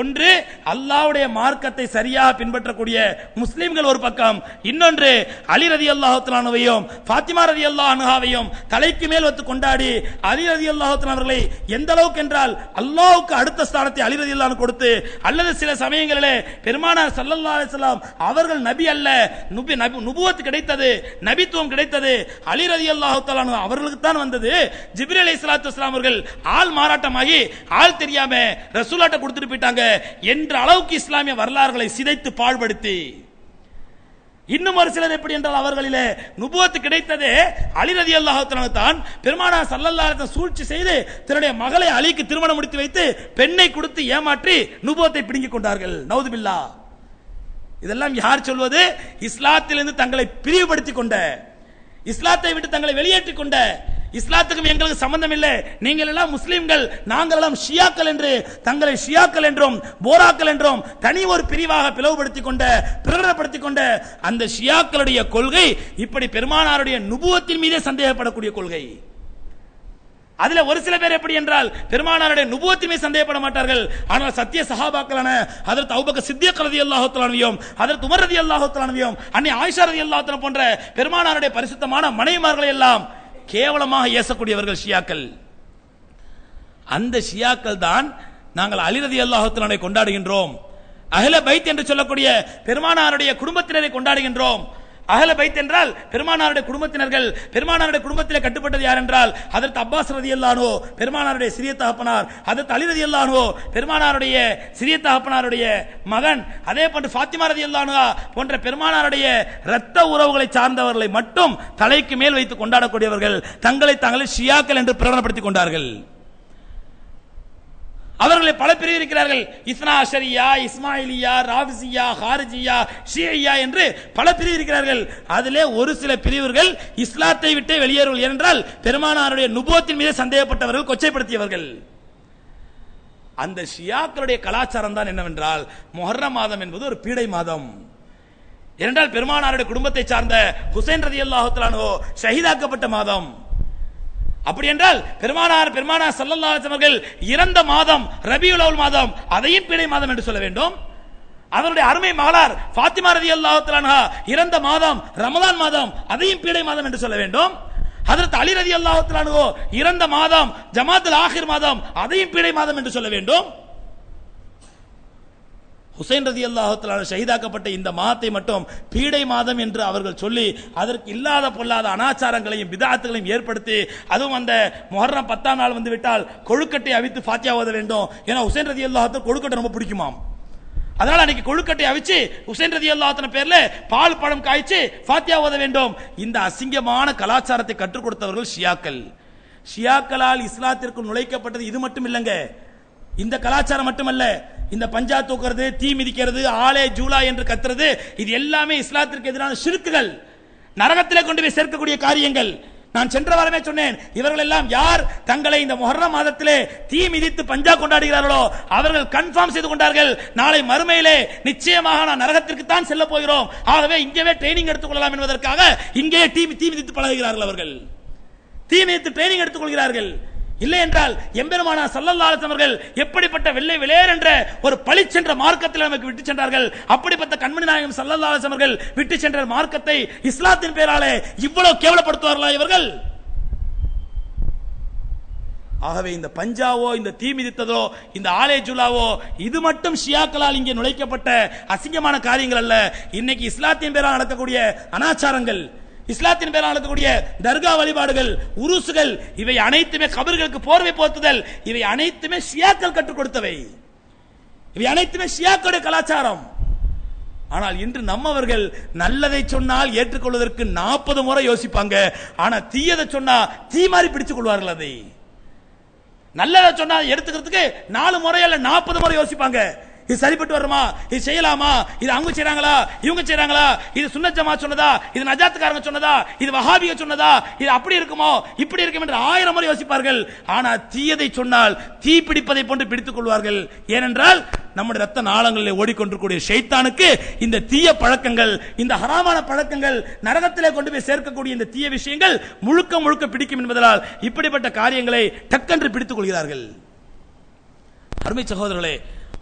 ஒன்று அல்லாஹ்வுடைய மார்க்கத்தை சரியாக பின்பற்றக்கூடிய முஸ்லிம்கள் ஒரு பக்கம், இன்னொன்று அலி ரலியல்லாஹு தஆலா அன்ஹுவையும் ஃபாத்திமா ரலியல்லாஹு அன்ஹாவையும் தலைக்கு மேல் வைத்து கொண்டாடி அலி ரலியல்லாஹு தஆலா அவர்களை எந்த அளவுக்கு என்றால் அல்லாஹ்வுக்கு அடுத்த ஸ்தானத்தை அலி ரலியல்லாஹு அன்ஹு கொடுத்து, அல்லது சில சமயங்களிலே பெருமானார் ஸல்லல்லாஹு அலைஹி வஸல்லம் அவர்கள் நபி அல்ல, நுபுவத் கிடைத்தது, நபித்துவம் கிடைத்தது அலி ரலியல்லாஹு தஆலா அன்ஹு அவர்களுக்கு தான் வந்தது. ஜிப்ரீல் அலைஹிஸ்ஸலாத்து வஸலாம் அவர்கள் ஆள் மாறாட்டமாகி ஆள் தெரியாம ரசூலாட்ட கொடுத்துட்டு போயிட்டாங்க என்ற அளவுக்கு இஸ்லாமிய வரலாறுகளை சிதைத்து பாழ்படுத்தி, இன்னும் ஒரு சிலர் எப்படி என்றால் அவர்களிலே நுபுவத் கிடைத்ததே அலி ரலியல்லாஹு தஆலா தான். பெருமானார் ஸல்லல்லாஹு அலைஹி வஸல்லம் சூழ்ச்சி செய்து தன்னுடைய மகளை அலிக்கு திருமணம் முடித்து வைத்து பெண்ணை கொடுத்து ஏமாற்றி நுபுவத்தை பிடுங்கிக் கொண்டார்கள். நவுது பில்லாஹ். இதெல்லாம் யார் சொல்வது? இஸ்லாத்திலிருந்து தங்களை பிரிவுபடுத்திக் கொண்ட, இஸ்லாத்தை விட்டு தங்களை வெளியேற்றிக் கொண்ட, இஸ்லாத்துக்கும் எங்களுக்கு சம்பந்தம் இல்லை, நீங்கள் எல்லாம் முஸ்லிம்கள், நாங்கள் எல்லாம் ஷியாக்கள் என்று தங்களை ஷியாக்கள் என்றும் போராக்கள் என்றும் தனி ஒரு பிரிவாக பிளவுபடுத்திக் கொண்ட, பிரகடனப்படுத்திக் கொண்ட அந்த ஷியாக்களுடைய கொள்கை இப்படி பெருமானாருடைய நுபுவத்தின் மீதே சந்தேகப்படக்கூடிய கொள்கை. அதுல ஒரு சில பேர் எப்படி என்றால் பெருமானாருடைய நுபுவத்தின் மீது சந்தேகப்பட மாட்டார்கள், ஆனால் சத்திய சஹாபாக்களான ஹஜ்ரத் அபூபக்கர் சித்திக் ரலியல்லாஹு தஆலா அன்ஹுவையும் ஹஜ்ரத் உமர் ரலியல்லாஹு தஆலா அன்ஹுவையும் அன்னை ஆயிஷா ரலியல்லாஹு தஆலா போன்ற பெருமானாருடைய பரிசுத்தமான மனைவிமார்களை எல்லாம் கேவலமாக ஏசக்கூடியவர்கள் ஷியாக்கள். அந்த ஷியாக்கள் தான் நாங்கள் அலி ரலியல்லாஹு தஆலா அன்ஹுவை கொண்டாடுகின்றோம், அஹ்ல பைத் என்று சொல்லக்கூடிய பெருமானாருடைய குடும்பத்தினரை கொண்டாடுகின்றோம். அஹ்ல பைத் என்றால் பெருமானாருடைய குடும்பத்தினர்கள். பெருமானாருடைய குடும்பத்திலே கட்டுப்பட்டது யார் என்றால் ஹஜ்ரத் அப்பாஸ் ரலியல்லாஹு அன்ஹு பெருமானாருடைய சிறிய தகப்பனார், ஹஜ்ரத் அலி ரலியல்லாஹு அன்ஹு பெருமானாருடைய சிறிய தகப்பனாருடைய மகன், அதே போன்று ஃபாத்திமா ரலியல்லாஹு அன்ஹா போன்ற பெருமானாருடைய இரத்த உறவுகளை சார்ந்தவர்களை மட்டும் தலைக்கு மேல் வைத்து கொண்டாடக்கூடியவர்கள் தங்களை தாங்கள் ஷியாக்கள் என்று பிரகடனப்படுத்திக் கொண்டார்கள். அவர்களை பல பிரிவு இருக்கிறார்கள். இஸ்னா அஷரியா, இஸ்மாயிலியா, ராஃபிசியா, ஹாரிஜியா, ஷியா என்று பல பிரிவு இருக்கிறார்கள். அதிலே ஒரு சில பிரிவுகள் இஸ்லாத்தை விட்டு வெளியேறுவர்கள் என்றால் பெருமானாருடைய நுபுவத்தின் மீது சந்தேகப்பட்டவர்கள், கொச்சைப்படுத்தியவர்கள். அந்த ஷியாக்களுடைய கலாச்சாரம் தான் என்னவென்றால் முஹர்ரம் மாதம் என்பது ஒரு பீடை மாதம். ஏனென்றால் பெருமானாருடைய குடும்பத்தை சார்ந்த ஹுசைன் ரலியல்லாஹு தஆலா அன்ஹு ஷஹீதாக்கப்பட்ட மாதம். அப்படி என்றால் பெருமானார் ஸல்லல்லாஹு அலைஹி வஸல்லம் இறந்த மாதம் ரபியுல் அவ்வல் மாதம், அதையும் பீடை மாதம் என்று சொல்ல வேண்டும். அவருடைய அருமை மகளார் ஃபாத்திமா ரலியல்லாஹு தஆலா அன்ஹா இறந்த மாதம் ரமலான் மாதம், அதையும் பீடை மாதம் என்று சொல்ல வேண்டும். ஹஜ்ரத் அலி ரலியல்லாஹு தஆலா அன்ஹு இறந்த மாதம் ஜமாத்துல் ஆகிர் மாதம், அதையும் பீடை மாதம் என்று சொல்ல வேண்டும். ஹுசைன் ரலியல்லாஹு தஆலா ஷஹீதாக்கப்பட்ட இந்த மாதத்தை மட்டும் பீடை மாதம் என்று அவர்கள் சொல்லி அதற்கு இல்லாத பொல்லாத அனாச்சாரங்களையும் பிதஅத்துகளையும் ஏற்படுத்தி, அதுவும் அந்த முஹர்ரம் 10ஆம் நாள் வந்து விட்டால் கொழுக்கட்டை அவித்து ஃபாத்தியா ஓத வேண்டும். ஏன்னா ஹுசைன் ரலியல்லாஹு தஆலா கொழுக்கட்டை ரொம்ப பிடிக்குமாம். அதனால அன்னைக்கு கொழுக்கட்டை அவிச்சு ஹுசைன் ரலியல்லாஹு தஆலா பேர்ல பால் பழம் காய்ச்சி ஃபாத்தியா ஓத வேண்டும். இந்த அசிங்கமான கலாச்சாரத்தை கற்றுக் கொடுத்தவர்கள் ஷியாக்கள். ஷியாக்களால் இஸ்லாத்திற்கு நுழைக்கப்பட்டது இது மட்டும் இல்லைங்க, இந்த கலாச்சாரம் மட்டுமல்ல. இந்த பஞ்சா தூக்குறது, தீ மிதிக்கிறது, ஆலே ஜூலா என்று கத்துறது, இது எல்லாமே இஸ்லாத்திற்கு எதிரான ஷிர்க்குகள், நரகத்திலே கொண்டு போய் சேர்க்கக்கூடிய காரியங்கள். நான் சென்ற வாரமே சொன்னேன், இவர்கள் எல்லாம் யார் தங்களை இந்த முஹர்ரம் மாதத்திலே தீ மிதித்து பஞ்சா கொண்டாடுகிறார்களோ அவர்கள் கன்ஃபார்ம் செய்து கொண்டார்கள், நாளை மறுமையிலே நிச்சயமாக நான் நரகத்திற்கு தான் செல்ல போகிறோம், ஆகவே இங்கேயே ட்ரைனிங் எடுத்துக்கொள்ளலாம் என்பதற்காக இங்கே தீ மிதித்து பழகுகிறார்கள். அவர்கள் தீ மிதித்து ட்ரைனிங் எடுத்துக்கொள்கிறார்கள். இல்லை என்றால் எம்பெருமானார் ஸல்லல்லாஹு அலைஹி வஸல்லம் அவர்கள் எப்படிப்பட்ட வெள்ளை வெளியேர் என்ற ஒரு பழி சென்ற மார்க்கத்தில் நமக்கு விட்டு சென்றார்கள், அப்படிப்பட்ட கண்மணி நாயகம் ஸல்லல்லாஹு அலைஹி வஸல்லம் அவர்கள் விட்டு சென்ற மார்க்கத்தை இஸ்லாத்தின் பெயராலே இவ்வளவு கேவலப்படுத்துவார்களா இவர்கள்? ஆகவே இந்த பஞ்சாவோ, இந்த தீ மிதித்ததோ, இந்த ஆலே ஜுலாவோ, இது மட்டும் ஷியாக்களால் இங்கே நுழைக்கப்பட்ட அசிங்கமான காரியங்கள் அல்ல. இன்னைக்கு இஸ்லாத்தின் பெயரால் நடக்கக்கூடிய அனாச்சாரங்கள், இஸ்லாத்தின் பேரால் நடக்கக்கூடிய தர்கா வழிபாடுகள், உருசுகள், இவை அனைத்துமே கபர்களுக்கு போர்வை போர்த்துதல், இவை அனைத்துமே ஷியாக்கள் கற்றுக் கொடுத்தவை, இவை அனைத்துமே ஷியாக்களுடைய கலாச்சாரம். ஆனால் இன்று நம்மவர்கள் நல்லதை சொன்னால் ஏற்றுக்கொள்வதற்கு 40 முறை யோசிப்பாங்க, ஆனா தீயதை சொன்னா தீ மாதிரி பிடித்துக் கொள்வார்கள். அதை நல்லதை சொன்னா எடுத்துக்கிறதுக்கு 4 முறை அல்ல 40 முறை யோசிப்பாங்க. இது சரிப்பட்டு வருமா, இது செய்யலாமா, இது அவங்க செய்றாங்களா, இவங்க செய்றாங்களா, இது சுன்னத் ஜமாத் சொன்னதா, இது நஜாத்துக்காரங்க சொன்னதா, இது வஹாபிக சொன்னதா, இது அப்படி இருக்குமோ இப்படி இருக்கும் என்று 1000 முறை யோசிப்பார்கள். ஆனா தீயதை சொன்னால் தீ பிடிப்பதை போன்று பிடித்துக் கொள்வார்கள். ஏனென்றால் நம்முடைய ரத்த நாளங்களில் ஓடிக்கொண்டிருக்கூடிய ஷைத்தானுக்கு இந்த தீய பழக்கங்கள், இந்த ஹராமான பழக்கங்கள், நரகத்திலே கொண்டு போய் சேர்க்கக்கூடிய இந்த தீய விஷயங்கள் முழுக்க முழுக்க பிடிக்கும் என்பதால் இப்படிப்பட்ட காரியங்களை டக்கென்று பிடித்துக் கொள்கிறார்கள். அருமை சகோதரர்களே,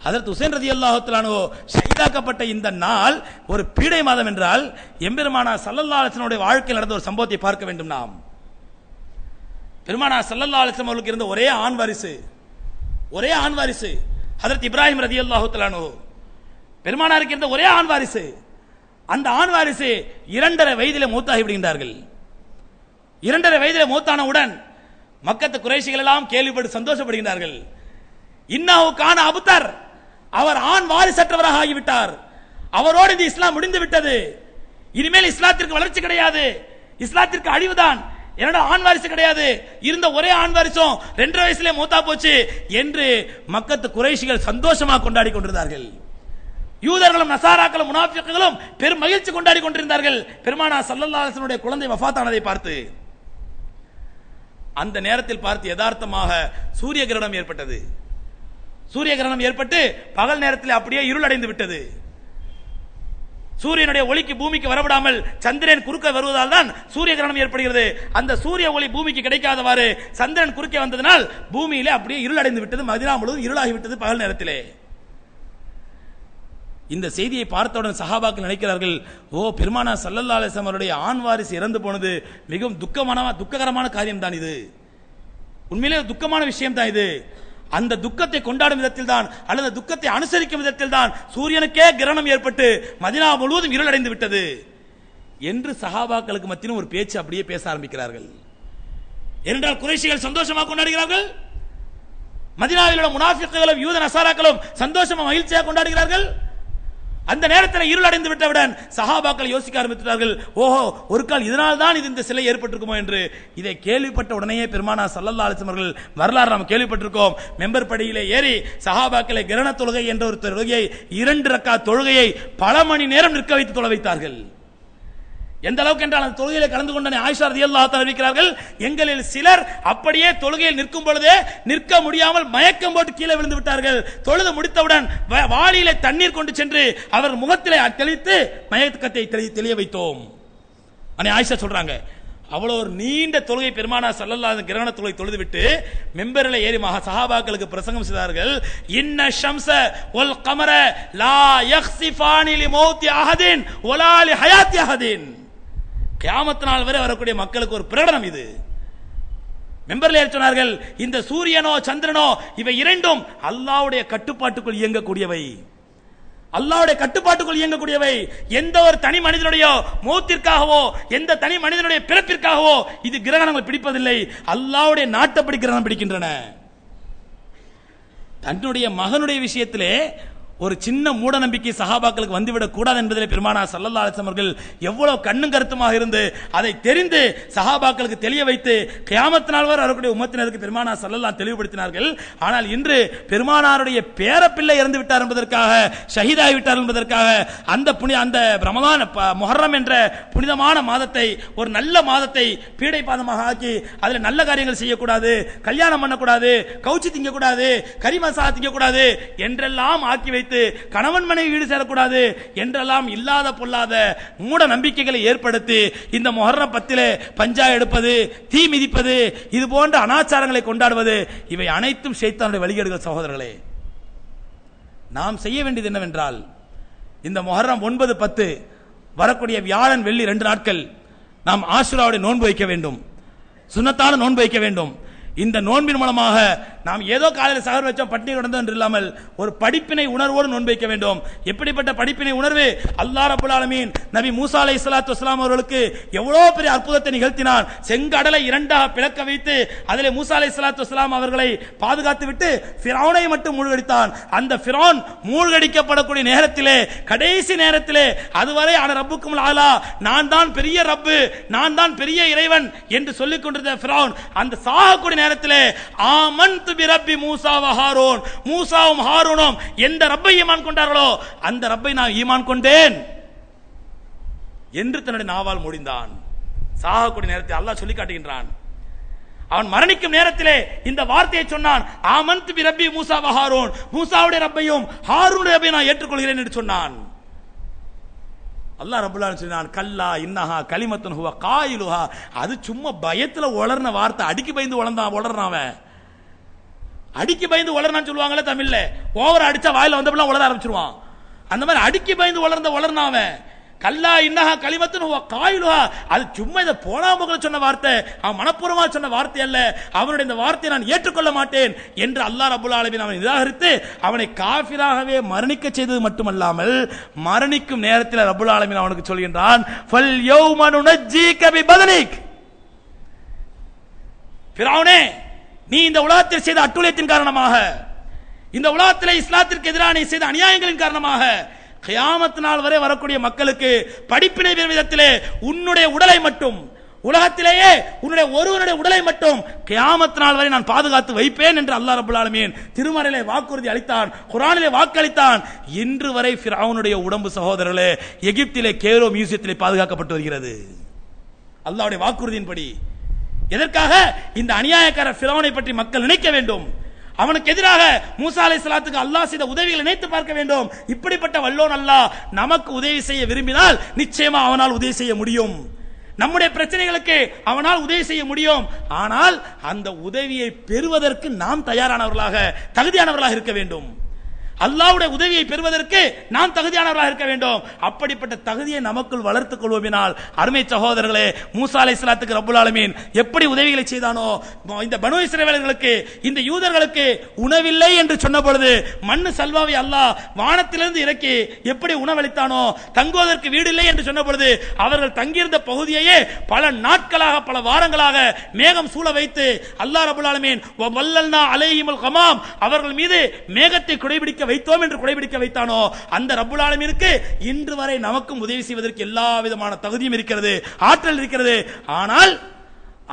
ஹஜ்ரத் ஹுசைன் ரலியல்லாஹு தஆலா அன்ஹு ஷஹீதாக்கப்பட்ட இந்த நாள் ஒரு பீடை மாதம் என்றால் எம்பெருமானார் ஸல்லல்லாஹு அலைஹி வஸல்லம் வாழ்க்கையில் நடந்த ஒரு சம்பவத்தை பார்க்க வேண்டும். நாம் பெருமானார் ஸல்லல்லாஹு அலைஹி வஸல்லம் அவர்களுக்கு இருந்த ஒரே ஆண் வாரிசு ஹஜ்ரத் இப்ராஹிம் ரலியல்லாஹு தஆலா அன்ஹு. பெருமானாருக்கு இருந்த ஒரே ஆண் வாரிசு. அந்த ஆண் வாரிசு 2.5 வயதிலே மூத்தாகி விடுகின்றார்கள். 2.5 வயதிலே மூத்தானவுடன் மக்கத்து குறைஷிகள் எல்லாம் கேள்விப்பட்டு சந்தோஷப்படுகின்றார்கள். இன்னஹு கான அபுதர், அவர் ஆண் வாரிசற்றவராக ஆகிவிட்டார், அவரோடு இந்த இஸ்லாம் முடிந்து விட்டது, இனிமேல் இஸ்லாத்திற்கு வளர்ச்சி கிடையாது, இஸ்லாத்திற்கு அழிவுதான், என்னோட ஆண் வாரிசு கிடையாது, இருந்த ஒரே ஆண் வாரிசும் 2.5 வயசுல மூத்தா போச்சு என்று மக்கத்து குறைஷிகள் சந்தோஷமாக கொண்டாடி கொண்டிருந்தார்கள். யூதர்களும் நசாராக்களும் முனாஃபிக்குகளும் பெரும் மகிழ்ச்சி கொண்டாடி கொண்டிருந்தார்கள் பெருமானார் ஸல்லல்லாஹு அலைஹி வஸல்லம் குழந்தை வஃபாத்தானதை பார்த்து. அந்த நேரத்தில் பார்த்து யதார்த்தமாக சூரிய கிரகணம் ஏற்பட்டது. சூரிய கிரகணம் ஏற்பட்டு பகல் நேரத்தில் அப்படியே இருளடைந்து விட்டது. சூரியனுடைய ஒளிக்கு பூமிக்கு வரவிடாமல் சந்திரன் குறுக்க வருவதால் தான் சூரிய கிரகணம் ஏற்படுகிறது. அந்த சூரிய ஒளி பூமிக்கு கிடைக்காதவாறு சந்திரன் குறுக்கே வந்ததனால் பூமியிலே அப்படியே இருளடைந்து விட்டது. மதீனா முழுவதும் இருளாகி விட்டது பகல் நேரத்திலே. இந்த செய்தியை பார்த்தவுடன் சஹாபாக்கள் நினைக்கிறார்கள், ஓ பெருமானார் ஸல்லல்லாஹு அலைஹி வஸல்லம் அவருடைய ஆண் வாரிசு இறந்து போனது மிகவும் துக்ககரமான காரியம் தான் இது, உண்மையிலே துக்கமான விஷயம் தான் இது. அந்த துக்கத்தை கொண்டாடும் விதத்தில் தான் அல்லது துக்கத்தை அனுசரிக்கும் விதத்தில் தான் சூரியனுக்கே கிரகணம் ஏற்பட்டு மதீனா முழுவதும் இருளடைந்து விட்டது என்று சஹாபாக்களுக்கு மத்தியிலும் ஒரு பேச்சு அப்படியே பேச ஆரம்பிக்கிறார்கள். ஏனென்றால் குறைஷிகள் சந்தோஷமாக கொண்டாடுகிறார்கள், மதீனாவில் உள்ள முனாஃபிக்குகளும் யூத நசாராக்களும் சந்தோஷமாக மகிழ்ச்சியாக கொண்டாடுகிறார்கள். அந்த நேரத்தில் இருளடைந்து விட்டவுடன் சஹாபாக்கள் யோசிக்க ஆரம்பித்தார்கள், ஓஹோ ஒரு கால் இதனால் தான் இந்த சிலை ஏற்பட்டிருக்குமோ என்று. இதை கேள்விப்பட்ட உடனேயே பெருமானார் ஸல்லல்லாஹு அலைஹி வஸல்லம் அவர்கள் வரலாறு நாம் கேள்விப்பட்டிருக்கோம். மெம்பர் படியிலே ஏறி சஹாபாக்களை கிரகண தொழுகை என்ற ஒரு தொழுகையை 2 ரக்காத் தொழுகையை பல மணி நேரம் நிற்க வைத்து தொழ வைத்தார்கள். எந்த அளவுக்கு என்றால் அந்த தொழுகையில கலந்து கொண்ட ஆயிஷா ரலியல்லாஹு தஆலா அறிவிக்கிறார்கள், எங்களில் சிலர் அப்படியே தொழுகையில் நிற்கும் பொழுதே நிற்க முடியாமல் மயக்கம் போட்டு கீழே விழுந்து விட்டார்கள். தொழுது முடித்தவுடன் வாளியிலே தண்ணீர் கொண்டு சென்று அவர் முகத்திலே தெளித்து மயக்கத்தை தெளிய வைத்தோம். ஆயிஷா சொல்றாங்க, அவ்வளவு ஒரு நீண்ட தொழுகை பெருமானார் ஸல்லல்லாஹு அலைஹி வஸல்லம் கிரகண தொழுகை தொழுது விட்டு மெம்பரில் ஏறி சஹாபாக்களுக்கு பிரசங்கம் செய்தார்கள். இன்ன ஷம்ஸ வல் கமர லா யக்ஸிஃபானி லிமௌத்தி அஹதின் வலா லிஹயாத்தி அஹதின். கியாமத் நாள் வரை வரக்கூடிய மக்களுக்கு ஒரு பிரகடனம் இது. மெம்பர்ல சொன்னார்கள், இந்த சூரியனோ சந்திரனோ இவை இரண்டும் அல்லாஹ்வுடைய கட்டுப்பாட்டுக்குள் இயங்கக்கூடியவை, அல்லாஹ்வுடைய கட்டுப்பாட்டுக்குள் இயங்கக்கூடியவை. எந்த ஒரு தனி மனிதனுடைய மௌத்திற்காகவோ எந்த தனி மனிதனுடைய பிறப்பிற்காகவோ இது கிரகணங்கள் பிடிப்பதில்லை, அல்லாஹ்வுடைய நாட்டப்படி கிரகணம் பிடிக்கின்றன. தன்னுடைய மகனுடைய விஷயத்திலே ஒரு சின்ன மூட நம்பிக்கை சஹாபாக்களுக்கு வந்துவிடக் கூடாது என்பதிலே பெருமானார் ஸல்லல்லாஹு அலைஹி வஸல்லம் அவர்கள் எவ்வளவு கண்ணும் கருத்துமாக இருந்து அதை தெரிந்து சஹாபாக்களுக்கு தெளிய வைத்து கியாமத் நாள் வரை வரக்கூடிய உம்மத்தினருக்கு பெருமானார் ஸல்லல்லாஹு தெளிவுபடுத்தினார்கள். ஆனால் இன்று பெருமானாருடைய பேரப்பிள்ளை இறந்து விட்டார் என்பதற்காக, ஷஹீதாகி விட்டார் என்பதற்காக அந்த ரமலான் முஹர்ரம் என்ற புனிதமான மாதத்தை, ஒரு நல்ல மாதத்தை பீடை பாதமாக ஆக்கி அதில் நல்ல காரியங்கள் செய்யக்கூடாது, கல்யாணம் பண்ணக்கூடாது, கவுச்சி திங்கக்கூடாது, கறி மசாலா திங்கக்கூடாது என்றெல்லாம் ஆக்கி வைத்து கணவன் மனைவி வீடு சேரக்கூடாது என்றெல்லாம் இல்லாத பொல்லாத மூட நம்பிக்கைகளை ஏற்படுத்தி இந்த முஹர்ரம் 10 பஞ்சா எடுப்பது, தீ மிதிப்பது, இது போன்ற அனாச்சாரங்களை கொண்டாடுவது, இவை அனைத்தும் ஷைத்தானுடைய வழிகேடுகள். சகோதரர்களே, நாம் செய்ய வேண்டியது என்னவென்றால் இந்த முஹர்ரம் 9, 10 வரக்கூடிய வியாழன் வெள்ளி 2 நாட்கள் நாம் ஆஷுராவுடைய நோன்பு வைக்க வேண்டும், சுன்னத்தான நோன்பு வைக்க வேண்டும். இந்த நோன்பின் மூலமாக நாம் ஏதோ காலையில் சஹர் வச்சோம் பட்டினி கிடந்தோம் என்று இல்லாமல் ஒரு படிப்பினை உணர்வோடு நோன்பு வைக்க வேண்டும். எப்படிப்பட்ட படிப்பினை உணர்வு? அல்லாஹ் ரப்பல் ஆலமீன் நபி மூசா அலைஹிஸ்ஸலாத்து வஸ்ஸலாம் அவர்களுக்கு எவ்வளவு பெரிய அற்புதத்தை நிகழ்த்தினான். செங்கடலை 2ஆக பிளக்க வைத்து அதிலே மூசா அலைஹிஸ்ஸலாத்து வஸ்ஸலாம் அவர்களை பாதுகாத்து விட்டு ஃபிரௌனை மட்டும் மூழ்கடித்தான். அந்த ஃபிரௌன் மூழ்கடிக்கப்படக்கூடிய நேரத்திலே, கடைசி நேரத்திலே, அதுவரை ஆன ரப்புக்கும் ஆலா, நான் தான் பெரிய ரப்பு, நான் தான் பெரிய இறைவன் என்று சொல்லிக் கொண்டிருந்த ஃபிரௌன் அந்த சாகக்கூடிய நேரத்திலே ஆமன்து பி ரப்பி மூசா வ ஹாரூன், மூசாவும் ஹாரூனும் எந்த ரப்பை ஈமான் கொண்டார்களோ அந்த ரப்பை நான் ஈமான் கொண்டேன் என்று தன்னுடைய நாவால் முடிந்தான். சாகக்கூடிய நேரத்தில் அல்லாஹ் சொல்லி காட்டுகின்றான். அவன் மரணிக்கும் நேரத்திலே இந்த வார்த்தையை சொன்னான், ஆமன்து பி ரப்பி மூசா வ ஹாரூன், மூசாவுடைய ரப்பையும் ஹாரூனுடைய ரப்பையும் நான் ஏற்றுக்கொள்கிறேன் என்று சொன்னான். அல்லாஹ் ரப்பல் ஆலமீன் சொன்னான், கல்லா இன்னஹா கலிமத்துன் ஹுவ காயிலுஹா, அது சும்மா பயத்துல உளர்ன வார்த்தை, அடிக்கி பயந்து உளர்றான் அவன். அடிக்கி பயந்து உளர்னான்னு சொல்லுவாங்கல்ல தமிழ்ல, ஓவர் அடிச்சா வாயில வந்தப்பெல்லாம் உளர ஆரம்பிச்சிருவான். அந்த மாதிரி அடிக்கி பயந்து உளர்னான் அவன். கல்லா இன்னஹா கலிமத்துன் ஹுவ காயிலுஹா, அது சும்மா இத போனாமல சொன்ன வார்த்தை, அவன் மனப்பூர்வமா சொன்ன வார்த்தை அல்ல, அவனுடைய இந்த வார்த்தையை நான் ஏற்றுக்கொள்ள மாட்டேன் என்று அல்லாஹ் ரப்பல் ஆலமீன் அவனை நிராகரித்து அவனை காஃபிராகவே மரணிக்க செய்தது மட்டுமல்லாமல் மரணிக்கும் நேரத்தில் ரப்பல் ஆலமீன் அவனுக்கு சொல்கின்றான், ஃபல் யௌம நுனஜ்ஜீக பிபதனிக், ஃபிரௌனே நீ இந்த உலகத்தில் செய்த அட்டூழியத்தின் காரணமாக, இந்த உலகத்தில் இஸ்லாத்திற்கு எதிராக நீ செய்த அநியாயங்களின் காரணமாக கியாமத் நாள் வரை வரக்கூடிய மக்களுக்கு படிப்பினை பெறும் விதத்திலே உன்னுடைய உடலை மட்டும், உலகத்திலேயே உன்னுடைய ஒருவனுடைய உடலை மட்டும் கியாமத் நாள் வரை நான் பாதுகாத்து வைப்பேன் என்று அல்லாஹ் ரப்பல் ஆலமீன் திருமறையிலே வாக்குறுதி அளித்தான், குர்ஆனிலே வாக்களித்தான். இன்று வரை ஃபிரௌனுடைய உடம்பு சகோதரர்களே எகிப்திலே கேரோ மியூசியத்திலே பாதுகாக்கப்பட்டு வருகிறது அல்லாஹ்வுடைய வாக்குறுதியின்படி. எதற்காக? இந்த அநியாயக்கார ஃபிரௌனை பற்றி மக்கள் நினைக்க வேண்டும், அவனுக்கு எதிராக மூசா அலைஹிஸ்ஸலாத்துக்கு அல்லாஹ் செய்த உதவிகளை நினைத்து பார்க்க வேண்டும். இப்படிப்பட்ட வல்லோன் அல்லாஹ் நமக்கு உதவி செய்ய விரும்பினால் நிச்சயமா அவனால் உதவி செய்ய முடியும், நம்முடைய பிரச்சனைகளுக்கு அவனால் உதவி செய்ய முடியும். ஆனால் அந்த உதவியை பெறுவதற்கு நாம் தயாரானவர்களாக தகுதியானவர்களாக இருக்க வேண்டும். அல்லாஹ்வுடைய உதவியை பெறுவதற்கு நாம் தகுதியானவர்களாக இருக்க வேண்டும். அப்படிப்பட்ட தகுதியை நமக்குள் வளர்த்துக் கொள்வோமினால் அருமை சகோதரர்களே, மூசா அலைஹிஸ்ஸலாத்துக்கு ரப்பல் ஆலமீன் எப்படி உதவிகளை செய்தானோ, இந்த பனூ இஸ்ரவேலர்களுக்கு இந்த யூதர்களுக்கு உணவில்லை என்று சொன்ன பொழுது மண்ணு சல்வாவை அல்லாஹ் வானத்திலிருந்து இறக்கி எப்படி உணவளித்தானோ, தங்குவதற்கு வீடு இல்லை என்று சொன்ன பொழுது அவர்கள் தங்கியிருந்த பகுதியையே பல நாட்களாக பல வாரங்களாக மேகம் சூழ வைத்து அல்லாஹ் ரப்பல் ஆலமீன் வல்லல்னா அலைஹிமுல் கமாம், அவர்கள் மீது மேகத்தை குடைபிடிக்க வைத்தோம் என்று குடைபிடிக்க வைத்தானோ, அந்த ரப்பல் ஆலமீனுக்கு இன்று வரை நமக்கும் உதவி செய்வதற்கு எல்லா விதமான தகுதியும் இருக்கிறது, ஆற்றல் இருக்கிறது. ஆனால்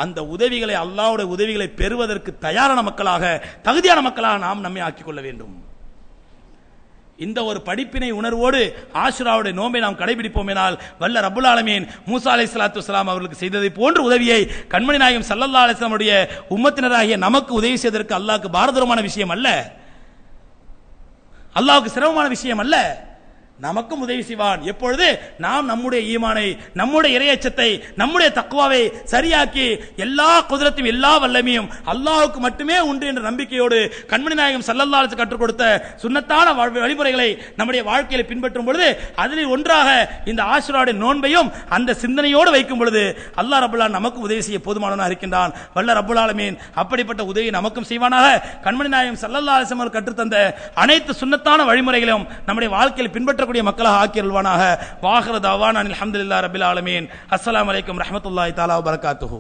அந்த உதவிகளை அல்லாஹ்வுடைய உதவிகளை பெறுவதற்கு தயாரான மக்களாக தகுதியான மக்களாக நாம் நம்மை ஆக்கிக் கொள்ள வேண்டும். இந்த ஒரு படிப்பினை உணர்வோடு ஆஷுராவுடைய நோன்பை நாம் கடைபிடிப்போம் என்றால் வல்ல ரப்பல் ஆலமீன் மூசா அலைஹிஸ்ஸலாத்து வஸ்ஸலாம் அவர்களுக்கு செய்ததை போன்ற உதவியை கண்மணி நாயகம் ஸல்லல்லாஹு அலைஹி வஸல்லம் உடைய உம்மத்தினராகிய நமக்கு உதவி செய்வதற்கு அல்லாஹ்வுக்கு பாரதூரமான விஷயம் அல்ல, அல்லாஹ்வுக்கு சிரமமான விஷயம் அல்ல, நமக்கும் உதவி செய்வான். எப்பொழுது நாம் நம்முடைய ஈமானை, நம்முடைய இறையச்சத்தை, நம்முடைய தக்வாவை சரியாக்கி எல்லா குதிரத்தையும் எல்லா வல்லமையும் அல்லாஹ்வுக்கு மட்டுமே உண்டு என்ற நம்பிக்கையோடு கண்மணி நாயகம் ஸல்லல்லாஹு அலைஹி வஸல்லம் கற்றுக் கொடுத்த சுன்னத்தான வழிமுறைகளை நம்முடைய வாழ்க்கையில் பின்பற்றும் பொழுது அதில் ஒன்றாக இந்த ஆஷுராவுடைய நோன்பையும் அந்த சிந்தனையோடு வைக்கும் பொழுது அல்லாஹ் ரப்பல் ஆலமீன் நமக்கு உதவி செய்ய போதுமானவனாக இருக்கின்றான். வல்ல ரப்பல் ஆலமீன் அப்படிப்பட்ட உதவி நமக்கும் செய்வானாக. கண்மணி நாயகம் ஸல்லல்லாஹு அலைஹி வஸல்லம் கற்றுத்தந்த அனைத்து சுன்னத்தான வழிமுறைகளையும் நம்முடைய வாழ்க்கையில் பின்பற்ற மக்களாக ஆக்கியருள்வானாக. வாஹிரு தஅவானா அல்ஹம்துலில்லாஹி ரப்பில் ஆலமீன். அஸ்ஸலாமு அலைக்கும் ரஹ்மத்துல்லாஹி தஆலா வ பரகாத்துஹு.